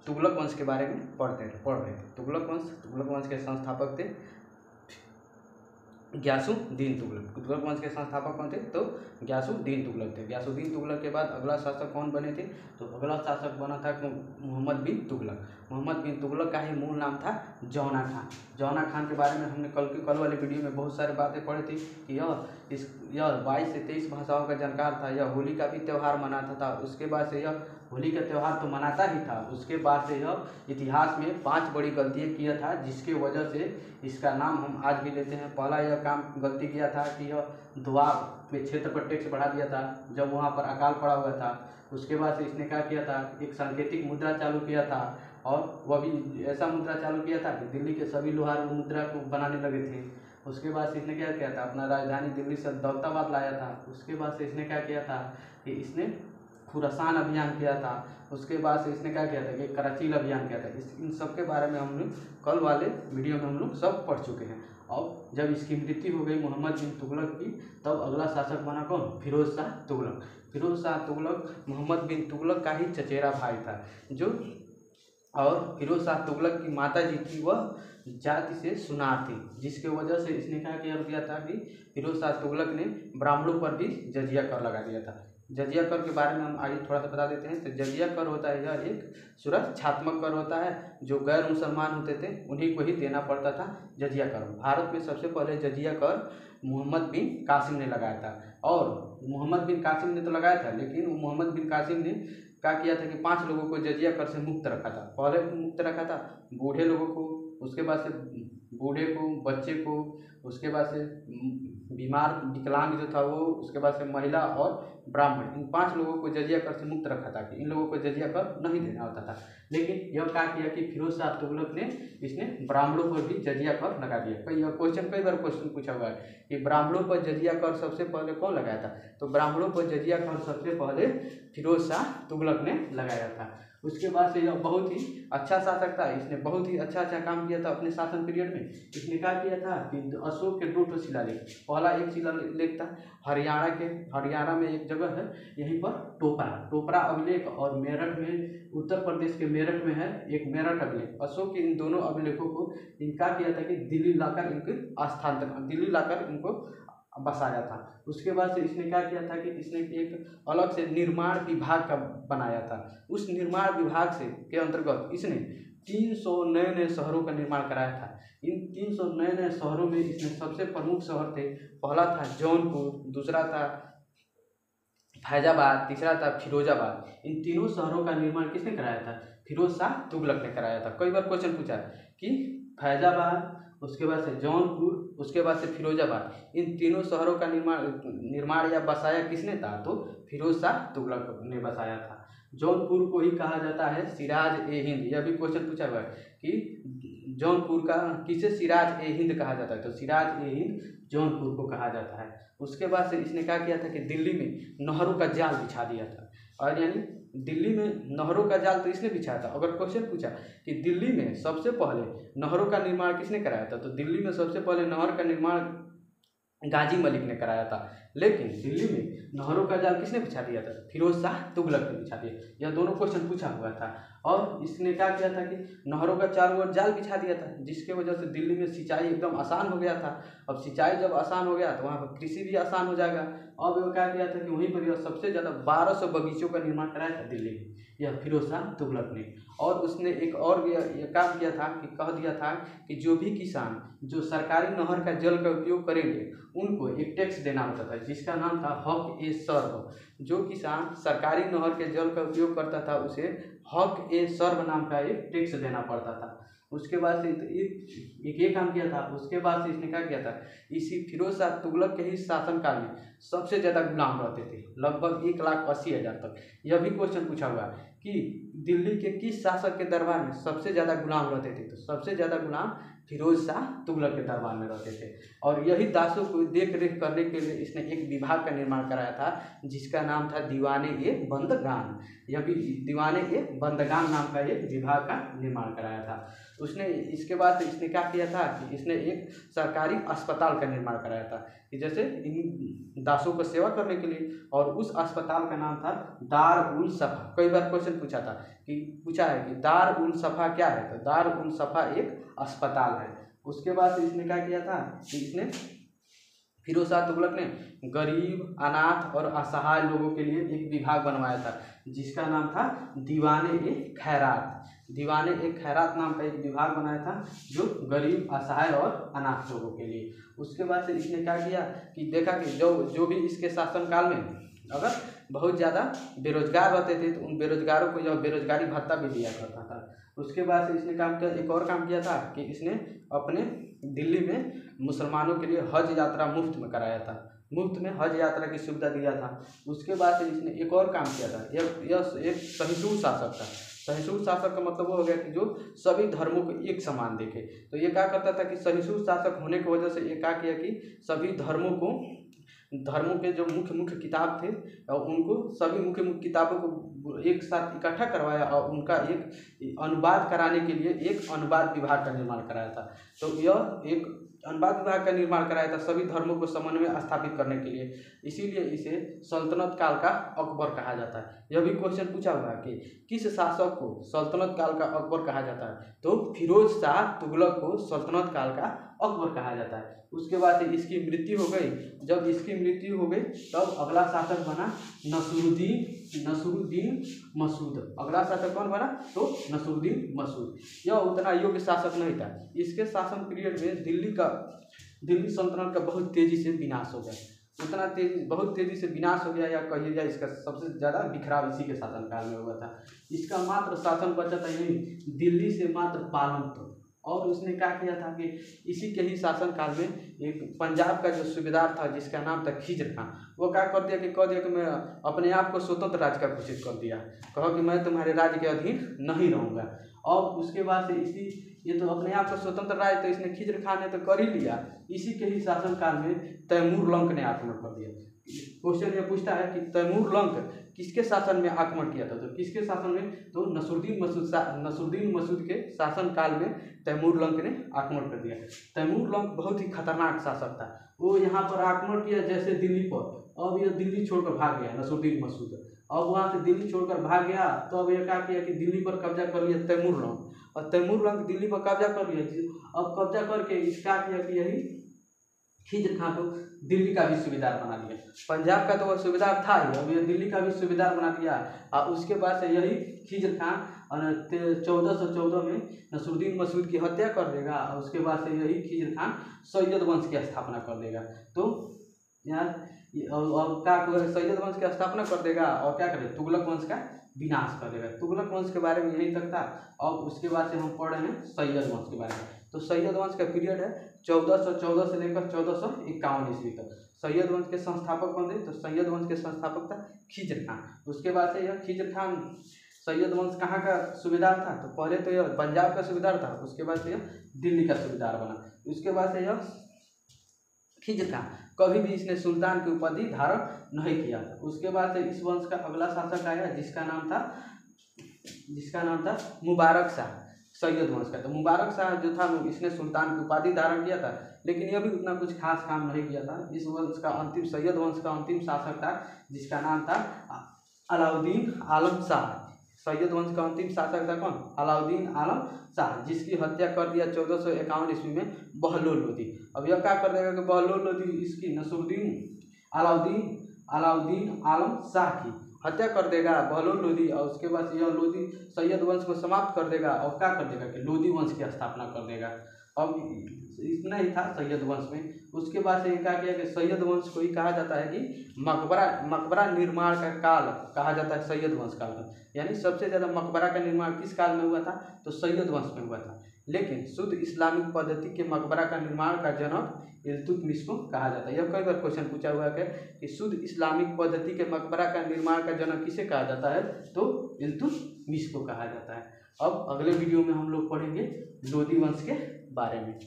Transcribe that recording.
तुगलक वंश के बारे में पढ़ रहे थे। तुगलक वंश के संस्थापक थे ग्यासुद्दीन तुगलक। तुगलक वंश के संस्थापक कौन थे? तो ग्यासुद्दीन तुगलक थे। ग्यासुद्दीन तुगलक के बाद अगला शासक कौन बने थे? तो अगला शासक बना था मोहम्मद बिन तुगलक। मोहम्मद बिन तुगलक का ही मूल नाम था जौना खान। जौना खान के बारे में हमने कल वाली वीडियो में बहुत सारी बातें पढ़ी थी कि यह 22 से 23 भाषाओं का जानकार था। यह होली का भी त्यौहार मनाता था। उसके बाद से यह होली का त्यौहार तो मनाता ही था, उसके बाद से यह इतिहास में 5 बड़ी गलतियाँ किया था, जिसके वजह से इसका नाम हम आज भी लेते हैं। पहला यह काम गलती किया था कि यह दोआब पे क्षेत्र पर टैक्स बढ़ा दिया था जब वहाँ पर अकाल पड़ा हुआ था। उसके बाद से इसने क्या किया था? एक सांकेतिक मुद्रा चालू किया था, और वह भी ऐसा मुद्रा चालू किया था कि दिल्ली के सभी लोहार मुद्रा को बनाने लगे थे। उसके बाद से इसने क्या किया था? अपना राजधानी दिल्ली से दौलताबाद लाया था। उसके बाद से इसने क्या किया था कि इसने खुरासान अभियान किया था। उसके बाद से इसने क्या किया था कि कराची अभियान किया था। इन सब के बारे में हम लोग कल वाले वीडियो में हम लोग सब पढ़ चुके हैं। और जब इसकी मृत्यु हो गई मोहम्मद बिन तुगलक की, तब अगला शासक बना कौन? फिरोज शाह तुगलक। फिरोज शाह तुगलक मोहम्मद बिन तुगलक का ही चचेरा भाई था। और फिरोज शाह तुगलक की माता जी थी, वह जाति से सुनार थी, जिसके वजह से इसने क्या किया था कि फिरोज शाह तुगलक ने ब्राह्मणों पर भी जजिया कर लगा दिया था। जजिया कर के बारे में हम आगे थोड़ा सा बता देते हैं। तो जजिया कर होता है, यह एक सुरक्षात्मक कर होता है। जो गैर मुसलमान होते थे उन्हीं को ही देना पड़ता था जजिया कर। भारत में सबसे पहले जजिया कर मोहम्मद बिन कासिम ने लगाया था। और मोहम्मद बिन कासिम ने तो लगाया था, लेकिन मोहम्मद बिन कासिम ने क्या किया था कि 5 लोगों को जजिया कर से मुक्त रखा था। पहले मुक्त रखा था बूढ़े लोगों को, उसके बाद से बूढ़े को, बच्चे को, उसके बाद से बीमार विकलांग जो था वो, उसके बाद से महिला और ब्राह्मण, इन 5 लोगों को जजिया कर से मुक्त रखा था कि इन लोगों को जजिया कर नहीं देना होता था। लेकिन यह क्या किया कि फिरोज शाह तुगलक ने इसने ब्राह्मणों पर भी जजिया कर लगा दिया। कई बार क्वेश्चन पूछा हुआ है कि ब्राह्मणों पर जजिया कर सबसे पहले कौन लगाया था? तो ब्राह्मणों पर जजिया कर सबसे पहले फिरोज शाह तुगलक ने लगाया था। उसके बाद से यह बहुत ही अच्छा शासक था। इसने बहुत ही अच्छा काम किया था अपने शासन पीरियड में। इसने क्या किया था कि अशोक के 2 शिलालेख। पहला एक शिलालेख था हरियाणा में एक जगह है, यहीं पर टोपरा अभिलेख, और मेरठ में, उत्तर प्रदेश के मेरठ में है एक मेरठ अभिलेख। अशोक के इन दोनों अभिलेखों को इनका किया था कि दिल्ली लाकर इनको बसाया था। उसके बाद से इसने क्या किया था कि इसने एक अलग से निर्माण विभाग का बनाया था। उस निर्माण विभाग से के अंतर्गत इसने 300 नए शहरों का निर्माण कराया था। इन 300 नए शहरों में इसमें सबसे प्रमुख शहर थे, पहला था जौनपुर, दूसरा था फैजाबाद, तीसरा था फिरोजाबाद। इन तीनों शहरों का निर्माण किसने कराया था? फिरोज शाह तुगलक ने कराया था। कई बार क्वेश्चन पूछा कि फैजाबाद, उसके बाद से जौनपुर, उसके बाद से फिरोजाबाद, इन तीनों शहरों का निर्माण या बसाया किसने था? तो फिरोज शाह तुगलक ने बसाया था। जौनपुर को ही कहा जाता है सिराज ए हिंद। यह भी क्वेश्चन पूछा हुआ है कि जौनपुर का किसे सिराज ए हिंद कहा जाता है? तो सिराज ए हिंद जौनपुर को कहा जाता है। उसके बाद से इसने क्या किया था कि दिल्ली में नहरों का जाल बिछा दिया था। और यानी दिल्ली में नहरों का जाल तो इसने बिछाया था। अगर क्वेश्चन पूछा कि दिल्ली में सबसे पहले नहरों का निर्माण किसने कराया था? तो दिल्ली में सबसे पहले नहर का निर्माण गाजी मलिक ने कराया था। लेकिन दिल्ली में नहरों का जाल किसने बिछा दिया था? फिरोज शाह तुगलक ने बिछा दिया। यह दोनों क्वेश्चन पूछा हुआ था। और इसने क्या किया था कि नहरों का चारों ओर जाल बिछा दिया था, जिसके वजह से दिल्ली में सिंचाई एकदम आसान हो गया था। अब सिंचाई जब आसान हो गया तो वहाँ पर कृषि भी आसान हो जाएगा। अब वो क्या किया था कि वहीं पर सबसे ज़्यादा 1200 बगीचों का निर्माण कराया था दिल्ली में, यह फिरोज शाह तुगलक ने। और उसने एक और ये काम किया था कि कह दिया था कि जो भी किसान जो सरकारी नहर का जल का उपयोग करेंगे उनको एक टैक्स देना होता था, जिसका नाम था हक ए सर्व। जो किसान सरकारी नहर के जल का उपयोग करता था उसे हक ए सर्व नाम का एक टैक्स देना पड़ता था। उसके बाद से एक ये काम किया था। उसके बाद से इसने क्या किया था, इसी फिरोज शाह तुगलक के ही शासनकाल में सबसे ज़्यादा गुलाम रहते थे, लगभग 1,80,000 तक। यह भी क्वेश्चन पूछा हुआ कि दिल्ली के किस शासक के दरबार में सबसे ज़्यादा गुलाम रहते थे? तो सबसे ज़्यादा गुलाम फिरोज शाह तुगलक के दरबार में रहते थे। और यही दासों को देख रेख करने के लिए इसने एक विभाग का निर्माण कराया था, जिसका नाम था दीवाने ए बंदगान। यह भी दीवाने ए बंदगान नाम का एक विभाग का निर्माण कराया था। उसने इसके बाद इसने क्या किया था कि इसने एक सरकारी अस्पताल का निर्माण कराया था कि जैसे इन दासों को सेवा करने के लिए, और उस अस्पताल का नाम था दार उल सफा। कई बार क्वेश्चन पूछा है कि दार उल सफा क्या है, तो दार उल सफा एक अस्पताल है। उसके बाद इसने क्या किया था कि इसने फिरोज शाह तुगलक ने गरीब, अनाथ और असहाय लोगों के लिए एक विभाग बनवाया था जिसका नाम था दीवाने ए खैरात। दीवाने ए खैरात नाम का एक विभाग बनाया था जो गरीब, असहाय और अनाथ लोगों के लिए। उसके बाद से इसने क्या किया कि देखा कि जो भी इसके शासनकाल में अगर बहुत ज़्यादा बेरोजगार रहते थे तो उन बेरोजगारों को यह बेरोजगारी भत्ता भी दिया करता था। उसके बाद से इसने एक और काम किया था कि इसने अपने दिल्ली में मुसलमानों के लिए हज यात्रा मुफ्त में कराया था, मुफ्त में हज यात्रा की सुविधा दिया था। उसके बाद से इसने एक और काम किया था, यह एक सहिष्णु शासक था। सहिष्णु शासक का मतलब वो हो गया कि जो सभी धर्मों को एक समान देखे। तो ये क्या करता था कि सहिष्णु शासक होने की वजह से ये क्या किया कि सभी धर्मों के जो मुख्य किताब थे और उनको सभी मुख्य किताबों को एक साथ इकट्ठा करवाया और उनका एक अनुवाद कराने के लिए एक अनुवाद विभाग का निर्माण कराया था। तो यह एक अनुवाद विभाग का निर्माण कराया था सभी धर्मों को समन्वय स्थापित करने के लिए। इसीलिए इसे सल्तनत काल का अकबर कहा जाता है। यह भी क्वेश्चन पूछा हुआ है कि किस शासक को सल्तनत काल का अकबर कहा जाता है, तो फिरोज शाह तुगलक को सल्तनत काल का अकबर कहा जाता है। उसके बाद इसकी मृत्यु हो गई। जब इसकी मृत्यु हो गई तब अगला शासक बना नसरुद्दीन मसूद। अगला शासक कौन बना, तो नसरुद्दीन मसूद। यह उतना योग्य शासक नहीं था। इसके शासन पीरियड में दिल्ली सल्तनत का बहुत तेजी से विनाश हो गया, बहुत तेजी से विनाश हो गया, या कहिएगा इसका सबसे ज़्यादा बिखराव इसी के शासनकाल में हुआ था। इसका मात्र शासन बचा था यही दिल्ली से मात्र पालन तक। और उसने क्या किया था कि इसी के ही शासनकाल में एक पंजाब का जो सूबेदार था जिसका नाम था खिजर खान, वो क्या कर दिया कि मैं अपने आप को स्वतंत्र राज्य का घोषित कर दिया, कहा कि मैं तुम्हारे राज्य के अधीन नहीं रहूँगा। और उसके बाद से ये तो अपने आप को स्वतंत्र राज्य तो इसने खिजर खान ने तो कर ही लिया। इसी के ही शासनकाल में तैमूर लंक ने आक्रमण कर दिया। क्वेश्चन ये पूछता है कि तैमूर लंक किसके शासन में आक्रमण किया था, तो किसके शासन में, तो नसरुद्दीन मसूद के शासनकाल में तैमूर लंक ने आक्रमण कर दिया। तैमूर लंक बहुत ही खतरनाक शासक था। वो यहाँ पर आक्रमण किया जैसे दिल्ली पर, अब यह दिल्ली छोड़कर भाग गया नसरुद्दीन मसूद। अब वहाँ से दिल्ली छोड़कर भाग गया तो अब यह क्या किया कि दिल्ली पर कब्जा कर लिया तैमूर लंक, और तैमूर लंक दिल्ली पर कब्जा कर लिया। अब कब्जा करके क्या किया कि यही खिजर खान को दिल्ली का भी सूबेदार बना दिया। पंजाब का तो वह सूबेदार था ही, अब यह दिल्ली का भी सूबेदार बना दिया। और उसके बाद से यही खिजर खान 1414 में नसरुद्दीन मसूद की हत्या कर देगा, और उसके बाद से यही खिजर खान सैयद वंश की स्थापना कर देगा। तो यार क्या सैयद वंश की स्थापना कर देगा और क्या करेगा, तुगलक वंश का विनाश कर देगा। तुगलक वंश के बारे में यही तक था। और उसके बाद से हम पढ़ रहे हैं सैयद वंश के बारे में। तो सैयद वंश का पीरियड है 1414 से लेकर 1451 ईस्वी तक। सैयद वंश के संस्थापक कौन थे, तो सैयद वंश के संस्थापक था खिजर खान। उसके बाद से यह खिजर खान सैयद वंश कहाँ का सूबेदार था, तो पहले तो यह पंजाब का सूबेदार था, उसके बाद से यह दिल्ली का सूबेदार बना। उसके बाद से यह खिजर खान कभी भी इसने सुल्तान की उपाधि धारण नहीं किया था। उसके बाद से इस वंश का अगला शासक आया जिसका नाम था मुबारक शाह, सैयद वंश का। तो मुबारक शाह जो था इसने सुल्तान की उपाधि धारण किया था, लेकिन यह भी उतना कुछ खास काम नहीं किया था। इस वंश का सैयद वंश का अंतिम शासक था जिसका नाम था अलाउद्दीन आलम शाह। सैयद वंश का अंतिम शासक था कौन, अलाउद्दीन आलम शाह, जिसकी हत्या कर दिया 1451 ईस्वी में बहलोल लोदी। अब यह क्या कर देगा कि बहलोल लोदी इसकी अलाउद्दीन आलम शाह की हत्या कर देगा, बहलोल लोदी। और उसके बाद यह लोदी सैयद वंश को समाप्त कर देगा और क्या कर देगा कि लोदी वंश की स्थापना कर देगा। अब इतना ही था सैयद वंश में। उसके बाद से क्या किया कि सैयद वंश को ही कहा जाता है कि मकबरा निर्माण का काल कहा जाता है सैयद वंश काल का। यानी सबसे ज़्यादा मकबरा का निर्माण किस काल में हुआ था, तो सैयद वंश में हुआ था। लेकिन शुद्ध इस्लामिक पद्धति के मकबरा का निर्माण का जनक इल्तुतमिश को कहा जाता है। यह कई बार क्वेश्चन पूछा हुआ है कि शुद्ध इस्लामिक पद्धति के मकबरा का निर्माण का जनक किसे कहा जाता है, तो इल्तुतमिश को कहा जाता है। अब अगले वीडियो में हम लोग पढ़ेंगे लोदी वंश के बारे में।